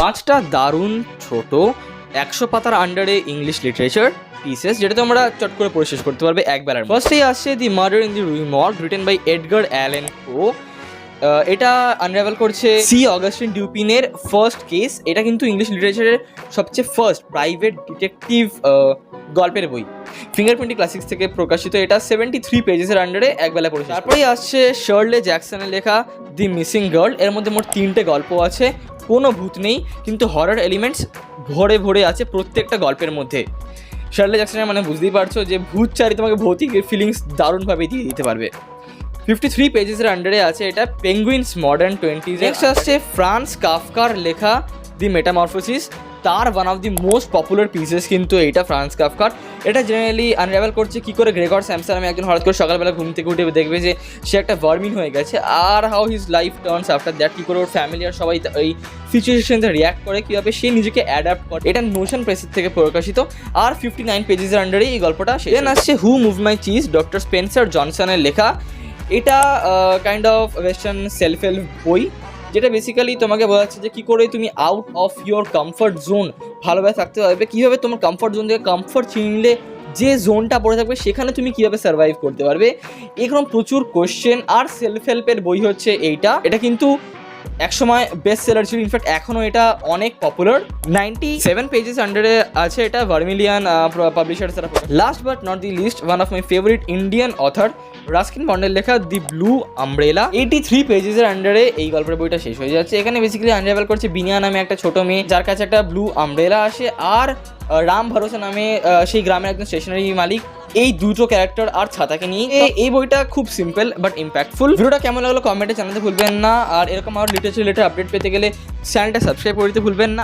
5টা দারুণ ছোট 100 পাতার আন্ডারে ইংলিশ লিটারেচার পিসেস, যেটা তোমরা চট করে পড়ে শেষ করতে পারবে একবেলার। ফার্স্টেই আসছে দি murder in the Rue Morgue, written by Edgar Allan Poe. এটা আনরাভেল করছে সি অগাস্টিন ডিউপিনের ফার্স্ট কেস। এটা কিন্তু ইংলিশ লিটারেচারের সবচেয়ে ফার্স্ট প্রাইভেট ডিটেকটিভ গল্পের বই। ফিঙ্গারপ্রিন্টি ক্লাসিক্স থেকে প্রকাশিত। এটা 73 পেজেসের আন্ডারে একবেলা পড়েছে। তারপরেই আসছে শার্লে জ্যাকসনের লেখা দি মিসিং গার্ল। এর মধ্যে মোট 3টে গল্প আছে। কোনো ভূত নেই, কিন্তু হরর এলিমেন্টস ভরে ভরে আছে প্রত্যেকটা গল্পের মধ্যে। শার্লে জ্যাকসনের মানে বুঝতেই পারছো যে ভূত চারি তোমাকে ভৌতিক ফিলিংস দারুণভাবে দিয়ে দিতে পারবে। 53 পেজেসের আন্ডারে আছে এটা পেঙ্গুইনস মডার্ন 20s। নেক্সট আসছে ফ্রান্স কাফকার লেখা দি মেটামরফোসিস। তার one of the most popular pieces কিন্তু এইটা ফ্রান্স কাফকার। এটা জেনারেলি আনরাভেল করছে কী করে গ্রেগর স্যামসন নামে একজন হঠাৎ করে সকালবেলা ঘুম থেকে উঠে দেখবে যে সে একটা ভার্মিন হয়ে গেছে, আর how his life turns after that, কী করে ওর ফ্যামিলি আর সবাই এই সিচুয়েশনতে রিয়াক্ট করে, কীভাবে সে নিজেকে অ্যাডাপ্ট করে। এটা নোশন প্রেসের থেকে প্রকাশিত। আর 59 পেজেসের আন্ডারে এই গল্পটা শেষ। দেন আসছে হু মুভ মাই চিজ, ডক্টর স্পেন্সার জনসনের লেখা। এটা kind of western self help বই, যেটা বেসিক্যালি তোমাকে বোঝাচ্ছে যে কী করে তুমি out of your comfort zone ভালোভাবে থাকতে পারবে, কীভাবে তোমার কমফর্ট জোন থেকে কমফর্ট চিনলে যে জোনটা পড়ে থাকবে সেখানে তুমি কীভাবে সার্ভাইভ করতে পারবে। এরকম প্রচুর কোশ্চেন আর সেলফ হেল্পের বই হচ্ছে এইটা। এটা কিন্তু একসময় বেস্ট সেলার ছিল, ইনফ্যাক্ট এখনও এটা অনেক পপুলার। 97 পেজেস আন্ডারে আছে এটা ভার্মিলিয়ান পাবলিশার্স দ্বারা। Last but not the least, one of my favourite Indian author Ruskin বন্ডের লেখা দি ব্লু আমব্রেলা। 83 পেজেসের আন্ডারে এই গল্পের বইটা শেষ হয়ে যাচ্ছে। এখানে বেসিক্যালি আনরাভেল করছে বিনিয়া নামে একটা ছোট মেয়ে, যার কাছে একটা ব্লু আমব্রেলা আসে, আর রাম ভরসা নামে সেই গ্রামের একজন স্টেশনারি মালিক। এই দুটো ক্যারেক্টার আর ছাতাকে নিয়ে এই বইটা খুব সিম্পল বাট ইম্প্যাক্টফুল। ভিডিওটা কেমন লাগলো কমেন্টে জানাতে ভুলবেন না, আর এরকম আর লিটারেচার রিলেটেড আপডেট পেতে গেলে চ্যানেলটা সাবস্ক্রাইব করতে ভুলবেন না।